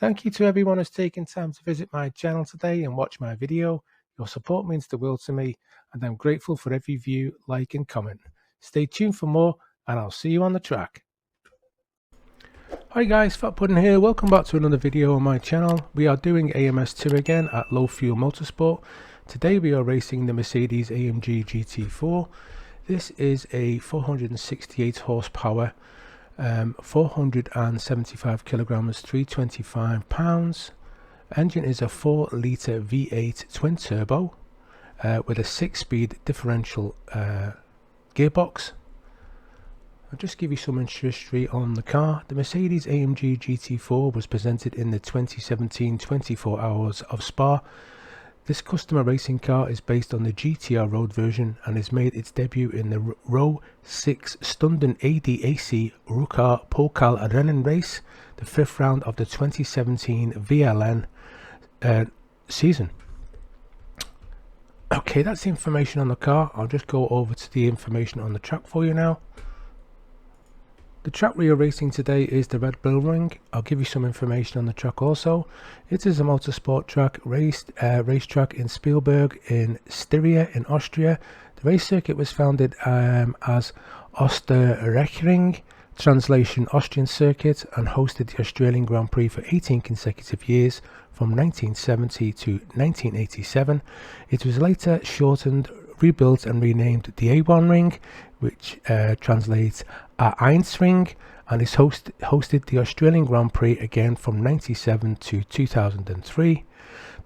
Thank you to everyone who's taken time to visit my channel today and watch my video. Your support means the world to me, and I'm grateful for every view, like and comment. Stay tuned for more, and I'll see you on the track. Hi guys, Fat Pudn here. Welcome back to another video on my channel. We are doing AMS2 again at Low Fuel Motorsport. Today we are racing the Mercedes AMG GT4. This is a 468 horsepower, 475 kilograms, 325 pounds. Engine is a 4-litre V8 twin turbo with a 6-speed differential gearbox. I'll just give you some history on the car. The Mercedes AMG GT4 was presented in the 2017 24 Hours of Spa. This customer racing car is based on the GTR road version and has made its debut in the Row 6 Stunden ADAC Rukar Pokal Rennen race, the 5th round of the 2017 VLN season. Okay, that's the information on the car. I'll just go over to the information on the track for you now. The track we are racing today is the Red Bull Ring. I'll give you some information on the track also. It is a motorsport track racetrack in Spielberg in Styria in Austria. The race circuit was founded as Osterreichring, translation Austrian circuit, and hosted the Australian Grand Prix for 18 consecutive years from 1970 to 1987. It was later shortened, rebuilt and renamed the A1 Ring, which translates A1-Ring, and is hosted the Australian Grand Prix again from 97 to 2003.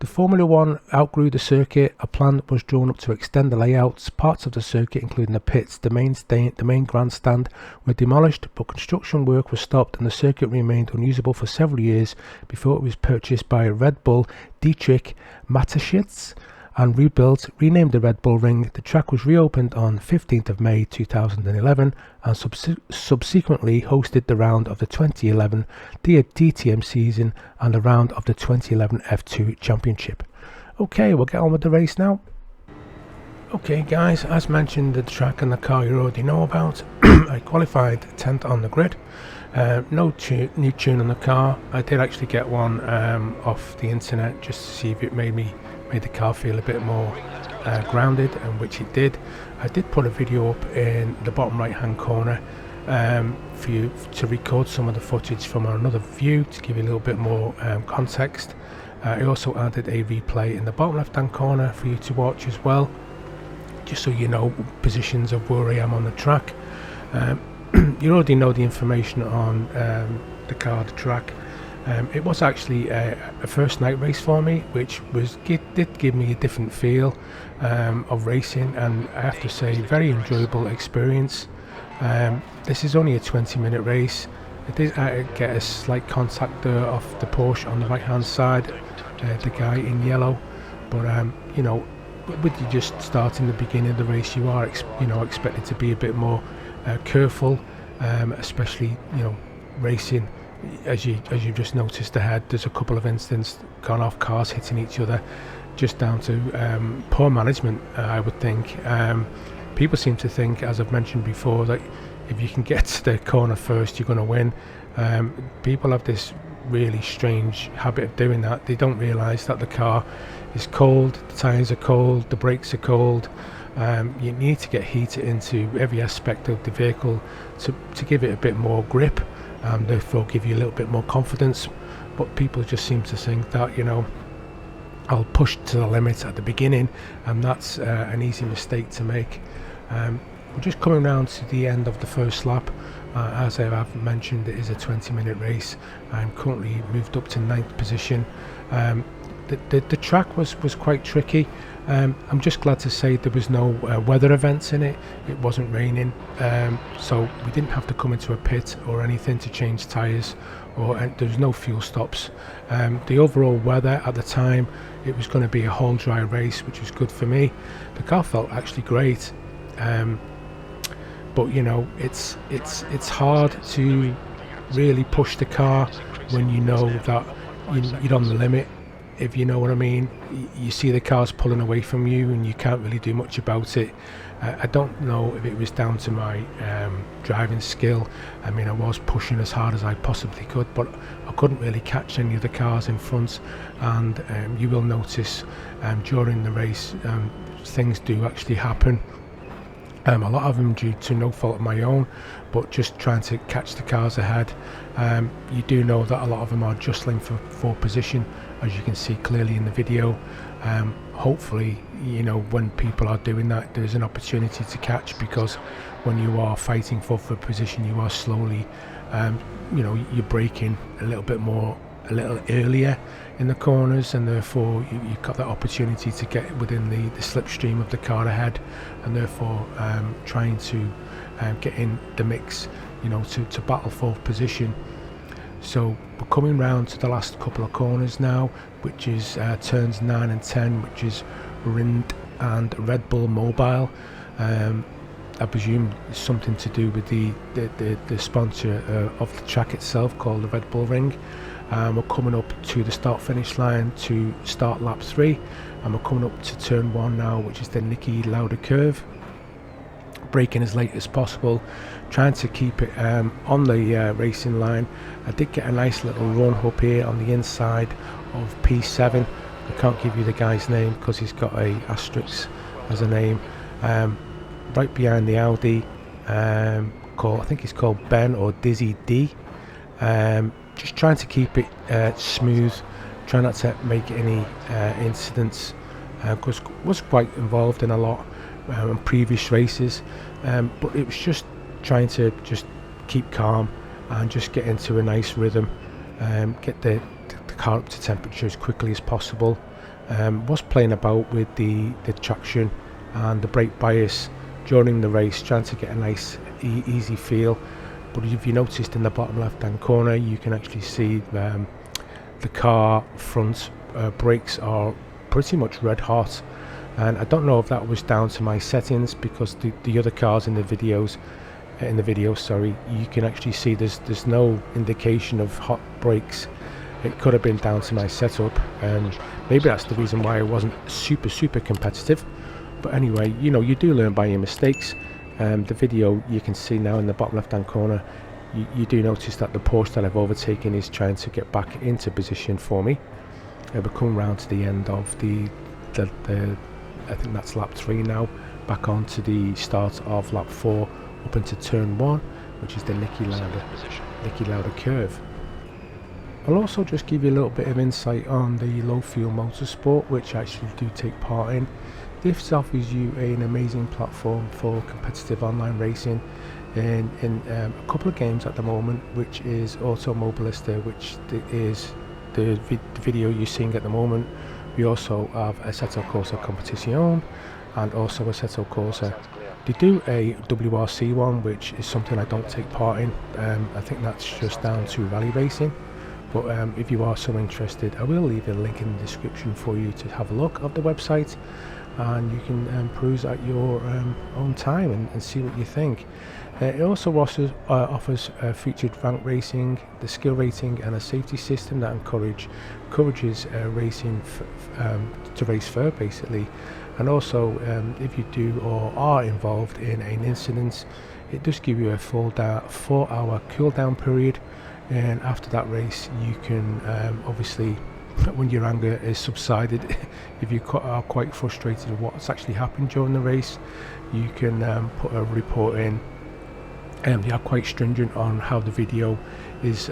The Formula 1 outgrew the circuit. A plan was drawn up to extend the layouts. Parts of the circuit, including the pits, the main grandstand, were demolished, but construction work was stopped and the circuit remained unusable for several years before it was purchased by Red Bull Dietrich Mateschitz and renamed the Red Bull Ring. The track was reopened on 15th of May 2011 and subsequently hosted the round of the 2011 DTM season and the round of the 2011 F2 Championship. Okay, we'll get on with the race now. Okay guys, as mentioned, the track and the car you already know about. I qualified 10th on the grid. No new tune on the car. I did actually get one off the internet just to see if it made the car feel a bit more grounded, and which it did. I did put a video up in the bottom right hand corner for you to record some of the footage from another view to give you a little bit more context. I also added a replay in the bottom left hand corner for you to watch as well, just so you know positions of where I am on the track. You already know the information on the car, the track. It was actually a first night race for me, which did give me a different feel of racing, and I have to say, very enjoyable experience. This is only a 20-minute race. I did get a slight contact there off the Porsche on the right hand side, the guy in yellow, but you know, with you just starting the beginning of the race, you are expected to be a bit more careful, especially racing. As you just noticed ahead, there's a couple of incidents gone off, cars hitting each other, just down to poor management, I would think. People seem to think, as I've mentioned before, that if you can get to the corner first, you're going to win. People have this really strange habit of doing that. They don't realise that the car is cold, the tyres are cold, the brakes are cold. You need to get heated into every aspect of the vehicle to give it a bit more grip, and therefore give you a little bit more confidence. But people just seem to think that, I'll push to the limit at the beginning, and that's an easy mistake to make. We're just coming round to the end of the first lap. As I have mentioned, it is a 20-minute race. I'm currently moved up to 9th position. The track was quite tricky. I'm just glad to say there was no weather events in it. It wasn't raining, so we didn't have to come into a pit or anything to change tyres, or there was no fuel stops. The overall weather at the time, it was going to be a whole dry race, which was good for me. The car felt actually great, but it's hard to really push the car when you know that you're on the limit. if you know what I mean. You see the cars pulling away from you and you can't really do much about it. I don't know if it was down to my driving skill. I mean, I was pushing as hard as I possibly could, but I couldn't really catch any of the cars in front. And you will notice during the race things do actually happen. A lot of them due to no fault of my own, but just trying to catch the cars ahead. You do know that a lot of them are jostling for position, as you can see clearly in the video. Hopefully, you know, when people are doing that, there's an opportunity to catch, because when you are fighting for position, you are slowly, you know, you're braking a little bit more, a little earlier in the corners, and therefore you've got that opportunity to get within the slipstream of the car ahead, and therefore trying to get in the mix, you know, to battle for position. So we're coming round to the last couple of corners now, which is turns 9 and 10, which is Rind and Red Bull Mobile. I presume it's something to do with the sponsor of the track itself, called the Red Bull Ring. We're coming up to the start finish line to start lap 3, and we're coming up to turn 1 now, which is the Niki Lauda curve. Braking as late as possible, trying to keep it on the racing line. I did get a nice little run up here on the inside of P7. I can't give you the guy's name because he's got a asterisk as a name. Right behind the Audi, I think he's called Ben or Dizzy D. Just trying to keep it smooth, try not to make any incidents, because was quite involved in a lot in previous races, but it was just trying to just keep calm and just get into a nice rhythm, get the car up to temperature as quickly as possible. Was playing about with the traction and the brake bias during the race, trying to get a nice easy feel. But if you noticed in the bottom left hand corner, you can actually see the car front brakes are pretty much red hot, and I don't know if that was down to my settings, because the other cars in the videos, you can actually see there's no indication of hot brakes. It could have been down to my setup, and maybe that's the reason why I wasn't super competitive. But anyway, you know, you do learn by your mistakes. The video you can see now in the bottom left hand corner, you do notice that the Porsche that I've overtaken is trying to get back into position for me. We're coming round to the end of the I think that's lap 3 now, back on to the start of lap 4, up into turn 1, which is the Niki Lauda curve. I'll also just give you a little bit of insight on the Low Fuel Motorsport, which I actually do take part in. This offers you an amazing platform for competitive online racing in a couple of games at the moment, which is Automobilista, which is the video you're seeing at the moment. We also have Assetto Corsa Competizione and also Assetto Corsa. They do a WRC one, which is something I don't take part in. I think that's just down to rally racing. But if you are so interested, I will leave a link in the description for you to have a look at the website, and you can peruse at your own time and see what you think. It also offers featured rank racing, the skill rating, and a safety system that encourages racing to race fair, basically. And also, if you do or are involved in an incident, it does give you a 4-hour cool down period, and after that race you can obviously, when your anger is subsided, if you are quite frustrated with what's actually happened during the race, you can put a report in. They are quite stringent on how the video is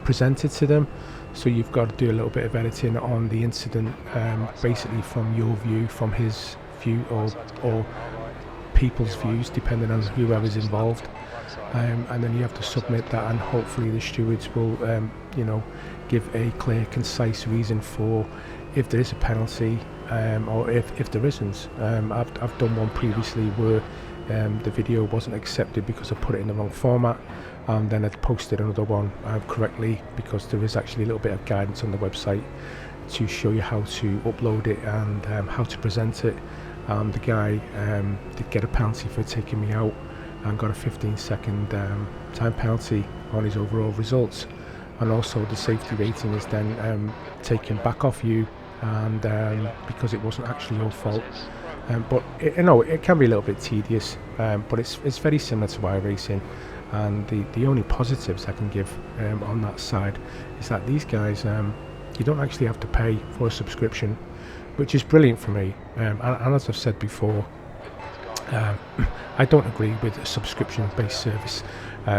presented to them, so you've got to do a little bit of editing on the incident, basically from your view, from his view, or people's views, depending on whoever's involved. And then you have to submit that, and hopefully the stewards will you know, give a clear, concise reason for if there is a penalty, or if there isn't. I've done one previously where the video wasn't accepted because I put it in the wrong format, and then I posted another one correctly, because there is actually a little bit of guidance on the website to show you how to upload it and how to present it. The guy did get a penalty for taking me out and got a 15-second time penalty on his overall results. and also the safety rating is then taken back off you, and because it wasn't actually your fault. But it can be a little bit tedious, but it's very similar to iRacing. And the only positives I can give on that side is that these guys, you don't actually have to pay for a subscription, which is brilliant for me. And as I've said before, I don't agree with a subscription-based service,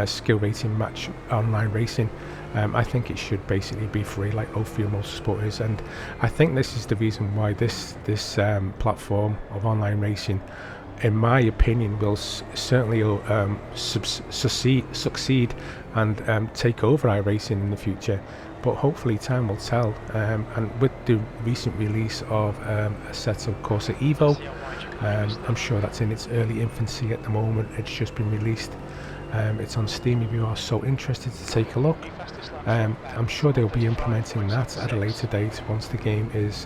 skill rating match online racing. I think it should basically be free, like Low Fuel Motorsport is, and I think this is the reason why this platform of online racing, in my opinion, will certainly succeed and take over iRacing in the future. But hopefully time will tell. And with the recent release of Assetto Corsa Evo, I'm sure that's in its early infancy at the moment. It's just been released. It's on Steam if you are so interested to take a look. I'm sure they'll be implementing that at a later date once the game is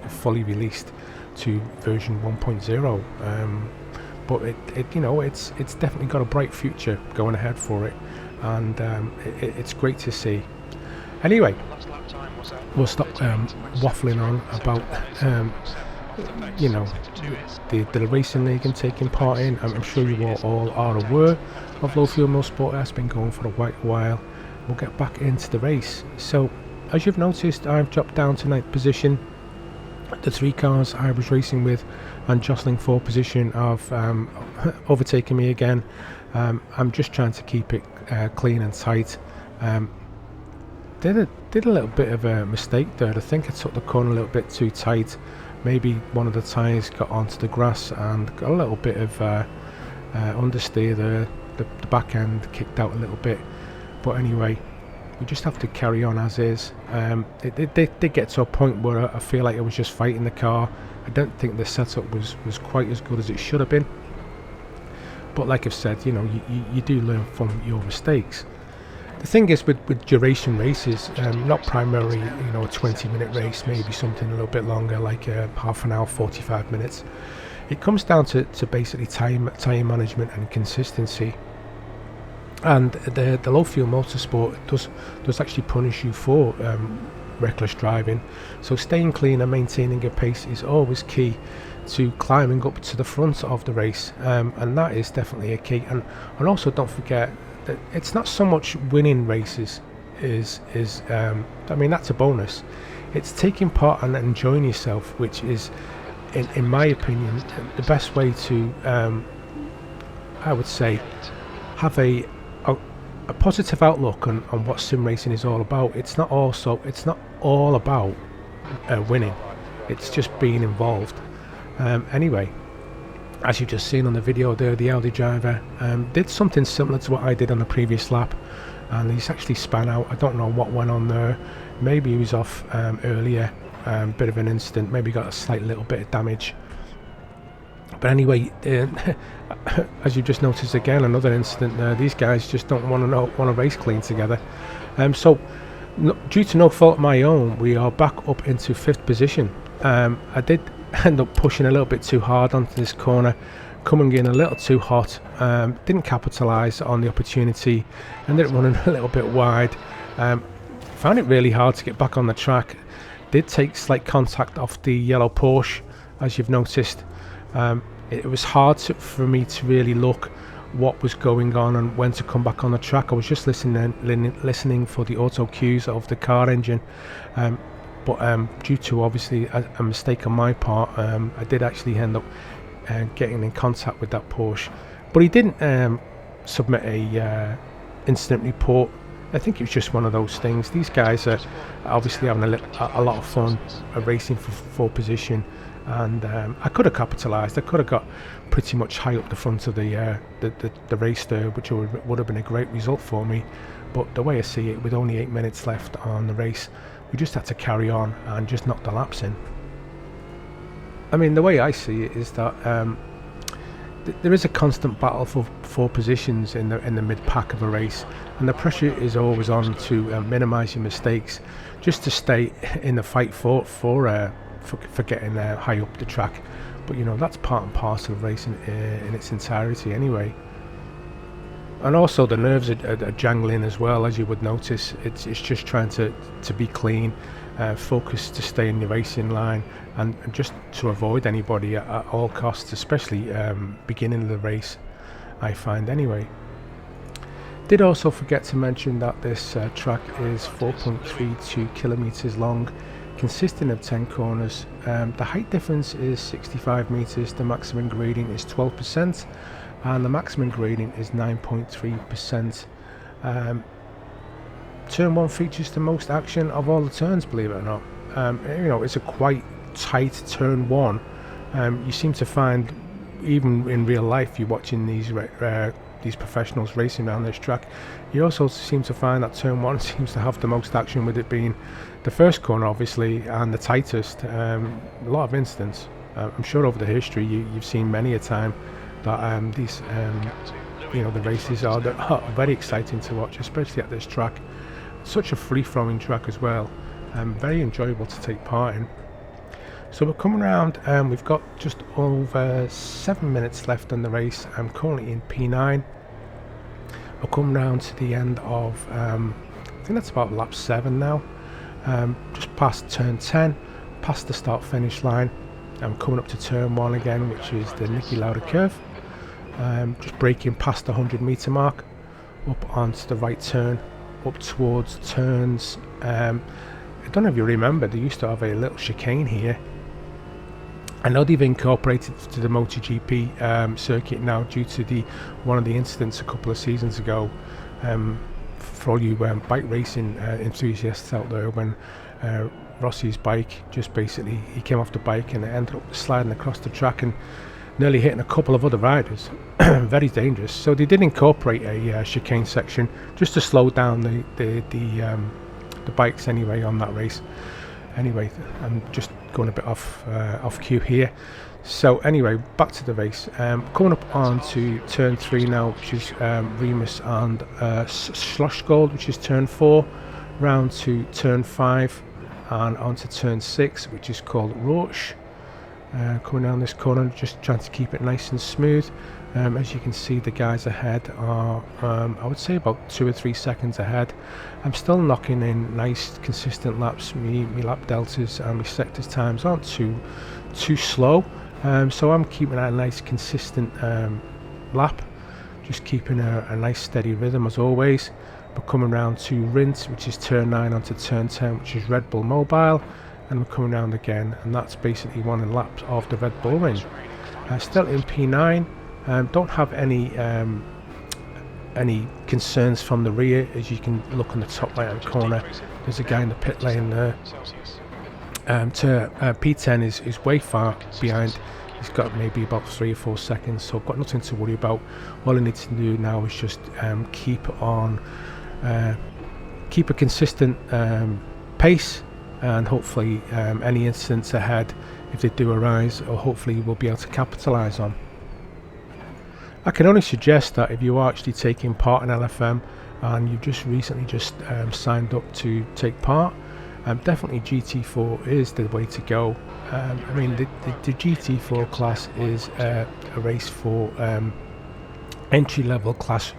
fully released to version 1.0. But it's definitely got a bright future going ahead for it, and it's great to see. Anyway, we'll stop waffling on about the racing league I'm taking part in. I'm sure you all are aware of Low Fuel Motorsport. That's been going for a while. We'll get back into the race. So, as you've noticed, I've dropped down to 9th position. The 3 cars I was racing with and jostling for position have overtaken me again. I'm just trying to keep it clean and tight. Did a little bit of a mistake there. I think I took the corner a little bit too tight. Maybe one of the tyres got onto the grass and got a little bit of understeer there. The back end kicked out a little bit. But anyway, we just have to carry on as is. It did get to a point where I feel like I was just fighting the car. I don't think the setup was quite as good as it should have been. But like I've said, you do learn from your mistakes. The thing is with duration races, not primarily a 20-minute race, maybe something a little bit longer, like half an hour, 45 minutes. It comes down to basically time management and consistency. And the Low Fuel Motorsport does actually punish you for reckless driving. So staying clean and maintaining a pace is always key to climbing up to the front of the race, and that is definitely a key. And also don't forget that it's not so much winning races is I mean, that's a bonus. It's taking part and enjoying yourself, which is in my opinion the best way to I would say have a positive outlook on what sim racing is all about. It's not all about winning. It's just being involved. Anyway, as you've just seen on the video there, the Audi driver did something similar to what I did on the previous lap, and he's actually span out. I don't know what went on there. Maybe he was off earlier, bit of an incident, maybe got a slight little bit of damage. But anyway, as you just noticed again, another incident there. These guys just don't want to race clean together. So due to no fault of my own, we are back up into 5th position. I did end up pushing a little bit too hard onto this corner, coming in a little too hot. Didn't capitalise on the opportunity, ended up running a little bit wide. Found it really hard to get back on the track. Did take slight contact off the yellow Porsche, as you've noticed. It was hard for me to really look what was going on and when to come back on the track. I was just listening for the auto cues of the car engine. But due to obviously a mistake on my part, I did actually end up getting in contact with that Porsche. But he didn't submit a incident report. I think it was just one of those things. These guys are obviously having a lot of fun racing for position, and I could have capitalised. I could have got pretty much high up the front of the race there, which would have been a great result for me. But the way I see it, with only 8 minutes left on the race, we just had to carry on and just knock the laps in. I mean, the way I see it is that there is a constant battle for positions in the mid-pack of a race, and the pressure is always on to minimise your mistakes, just to stay in the fight for getting high up the track. But that's part and parcel of racing in its entirety anyway. And also the nerves are jangling as well, as you would notice. It's just trying to be clean, focus to stay in the racing line, and just to avoid anybody at all costs, especially beginning of the race, I find anyway. Did also forget to mention that this track is 4.32 kilometers long, consisting of 10 corners. The height difference is 65 meters, the maximum grading is 12%, and the maximum grading is 9.3%. Turn 1 features the most action of all the turns, believe it or not. You know, it's a quite tight turn 1. You seem to find, even in real life, you're watching these professionals racing around this track, you also seem to find that turn 1 seems to have the most action, with it being the first corner obviously and the tightest. A lot of incidents. I'm sure over the history you've seen many a time that these you know, the races are very exciting to watch, especially at this track. Such a free-flowing track as well, very enjoyable to take part in. So we're coming around, we've got just over 7 minutes left on the race. I'm currently in P9. We're coming round to the end of, I think that's about lap 7 now. Just past turn 10, past the start finish line. I'm coming up to turn 1 again, which is the Niki Lauda curve. Just braking past the 100-meter mark, up onto the right turn, up towards turns. I don't know if you remember, they used to have a little chicane here. I know they've incorporated to the MotoGP circuit now due to one of the incidents a couple of seasons ago. For all you bike racing enthusiasts out there, when Rossi's bike just basically, he came off the bike and it ended up sliding across the track and nearly hitting a couple of other riders. Very dangerous. So they did incorporate a chicane section just to slow down the bikes anyway on that race. Anyway, I'm just going a bit off cue here. So anyway, back to the race. Coming up on to turn 3 now, which is Remus and Schlossgold, which is turn 4, round to turn 5 and onto turn 6, which is called Rauch. Coming down this corner, just trying to keep it nice and smooth. As you can see, the guys ahead are, I would say, about 2 or 3 seconds ahead. I'm still knocking in nice, consistent laps. Me lap deltas and my sectors times aren't too slow, so I'm keeping a nice, consistent lap, just keeping a nice, steady rhythm as always. We're coming round to Rindt, which is turn 9 onto turn 10, which is Red Bull Mobile. And we're coming round again, and that's basically 1 lap of the Red Bull Ring. Still in P9. Don't have any concerns from the rear. As you can look on the top right hand corner, there's a guy in the pit lane there. P10 is way far behind. He's got maybe about 3 or 4 seconds, so I've got nothing to worry about. All I need to do now is just keep a consistent pace, and hopefully any incidents ahead, if they do arise, or hopefully we'll be able to capitalise on. I can only suggest that if you are actually taking part in LFM and you've just recently signed up to take part, definitely GT4 is the way to go. I mean, the GT4 class is a race for entry-level class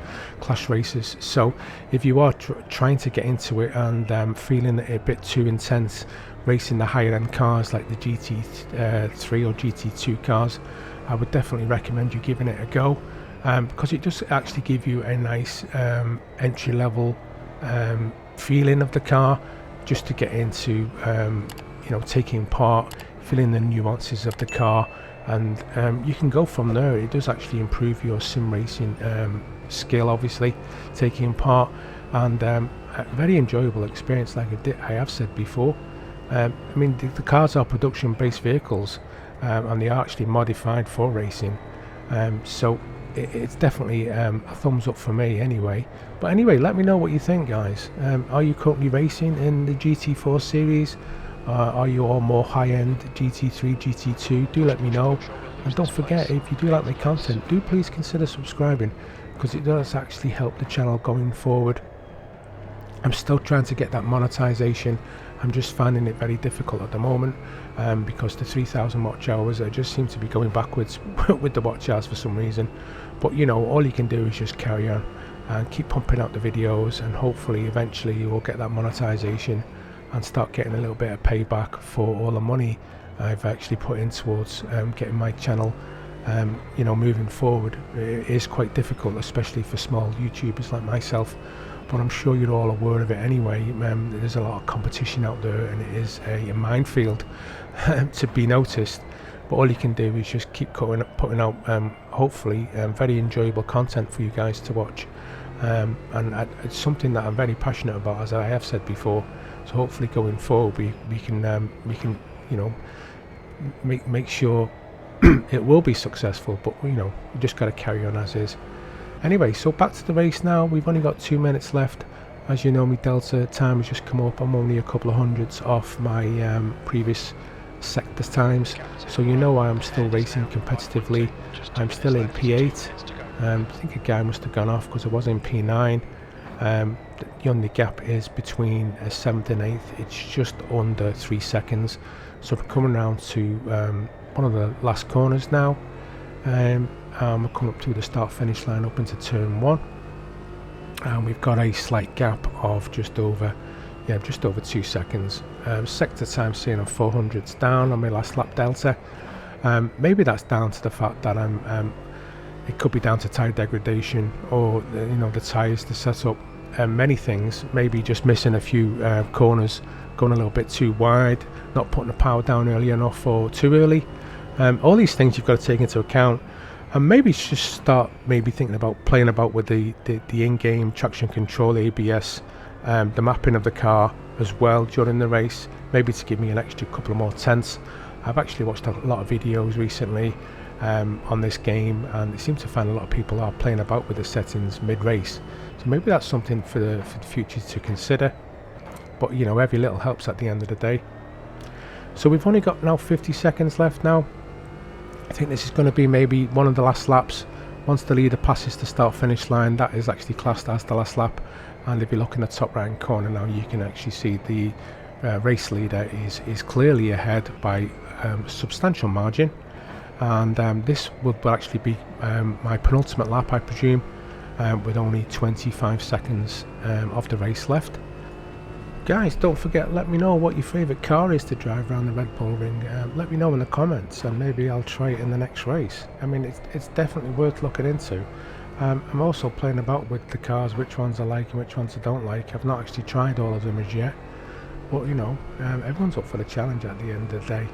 races. So if you are trying to get into it and feeling it a bit too intense, racing the higher-end cars like the GT3 or GT2 cars, I would definitely recommend you giving it a go, because it does actually give you a nice entry-level feeling of the car, just to get into you know, taking part, feeling the nuances of the car, and you can go from there. It does actually improve your sim racing skill, obviously, taking part, and a very enjoyable experience, like I have said before. I mean, the cars are production-based vehicles, and they are actually modified for racing, so it's definitely a thumbs up for me anyway. But anyway, let me know what you think, guys. Are you currently racing in the GT4 series? Are you all more high-end GT3, GT2? Do let me know. And don't forget, if you do like my content, do please consider subscribing, because it does actually help the channel going forward. I'm still trying to get that monetization. I'm just finding it very difficult at the moment, because the 3,000 watch hours, I just seem to be going backwards with the watch hours for some reason. But you know, all you can do is just carry on. and keep pumping out the videos, and hopefully eventually you will get that monetization and start getting a little bit of payback for all the money I've actually put in towards getting my channel moving forward. It is quite difficult, especially for small YouTubers like myself, but I'm sure you're all aware of it anyway. There's a lot of competition out there, and it is a minefield to be noticed. But all you can do is just keep putting out hopefully very enjoyable content for you guys to watch, and it's something that I'm very passionate about, as I have said before. So hopefully going forward we can make sure it will be successful, but we just got to carry on as is. Anyway, so back to the race now. We've only got 2 minutes left. As you know, my delta time has just come up. I'm only a couple of hundreds off my previous sector times, so I'm still racing competitively. I'm still in P8. I think a guy must have gone off because I was in P9. The only gap is between 7th and 8th. It's just under 3 seconds. So we're coming around to one of the last corners now. We're coming up to the start finish line up into turn 1, and we've got a slight gap of just over 2 seconds. Sector time seeing I'm 400s down on my last lap delta. Maybe that's down to the fact that it could be down to tyre degradation, or the tyres, the setup, many things. Maybe just missing a few corners, going a little bit too wide, not putting the power down early enough or too early. All these things you've got to take into account, and maybe just start thinking about playing about with the in-game traction control, ABS, the mapping of the car as well during the race, maybe to give me an extra couple of more tenths. I've actually watched a lot of videos recently on this game, and it seems to find a lot of people are playing about with the settings mid-race, so maybe that's something for the future to consider. But every little helps at the end of the day. So we've only got now 50 seconds left now. I think this is going to be maybe one of the last laps. Once the leader passes the start finish line, that is actually classed as the last lap. And if you look in the top right hand corner now, you can actually see the race leader is clearly ahead by a substantial margin. And this will actually be my penultimate lap, I presume, with only 25 seconds of the race left. Guys, don't forget, let me know what your favourite car is to drive around the Red Bull Ring. Let me know in the comments, and maybe I'll try it in the next race. I mean, it's definitely worth looking into. I'm also playing about with the cars, which ones I like and which ones I don't like. I've not actually tried all of them as yet, but everyone's up for the challenge at the end of the day.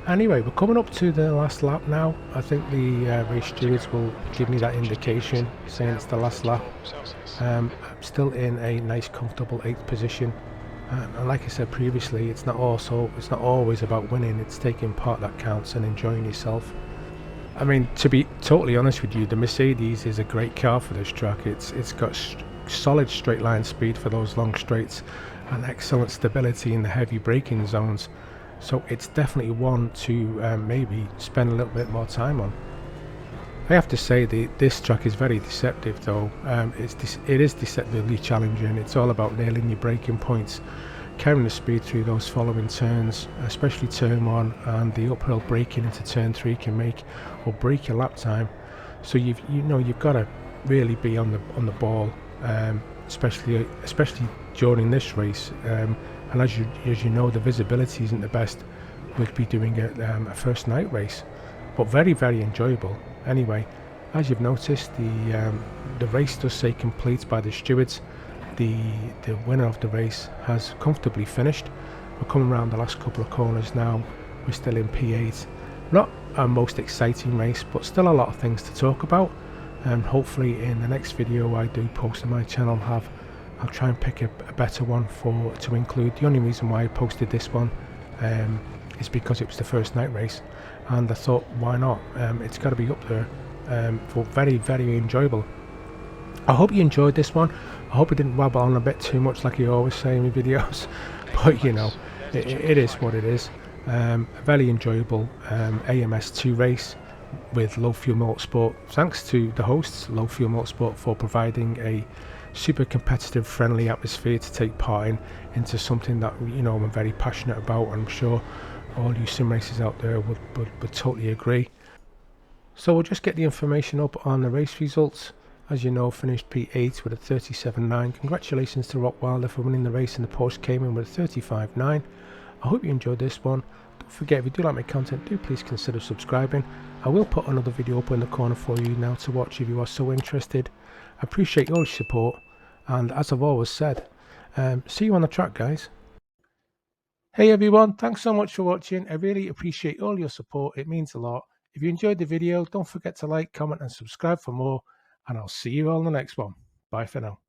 Anyway, we're coming up to the last lap now. I think the race stewards will give me that indication saying it's the last lap. I'm still in a nice comfortable 8th position, and like I said previously, it's not always about winning. It's taking part that counts and enjoying yourself. I mean, to be totally honest with you, the Mercedes is a great car for this track. It's got solid straight line speed for those long straights, and excellent stability in the heavy braking zones. So it's definitely one to maybe spend a little bit more time on. I have to say this track is very deceptive though. It is deceptively challenging. It's all about nailing your braking points, carrying the speed through those following turns, especially turn 1, and the uphill braking into turn 3 can make or break your lap time. So you've got to really be on the ball, especially during this race. And as you know, the visibility isn't the best. We'll be doing a first night race, but very, very enjoyable. Anyway, as you've noticed, the race does say complete by the stewards. The winner of the race has comfortably finished. We're coming around the last couple of corners now. We're still in P8. Not our most exciting race, but still a lot of things to talk about. And hopefully in the next video I do post on my channel, I'll try and pick a better one to include. The only reason why I posted this one is because it was the first night race, and I thought, why not? It's got to be up there for very, very enjoyable. I hope you enjoyed this one. I hope it didn't wabble on a bit too much like you always say in my videos, but it is what it is. A very enjoyable AMS2 race with Low Fuel Motorsport. Thanks to the hosts, Low Fuel Motorsport, for providing a super competitive, friendly atmosphere to take part into something that I'm very passionate about. I'm sure all you sim racers out there would totally agree. So we'll just get the information up on the race results. as you know, finished P8 with a 37.9. Congratulations to Rockwilder for winning the race, and the Porsche came in with a 35.9. I hope you enjoyed this one. Don't forget, if you do like my content, do please consider subscribing. I will put another video up in the corner for you now to watch if you are so interested. I appreciate all your support, and as I've always said, see you on the track, guys. Hey everyone, thanks so much for watching. I really appreciate all your support. It means a lot. If you enjoyed the video, don't forget to like, comment and subscribe for more, and I'll see you all in the next one. Bye for now.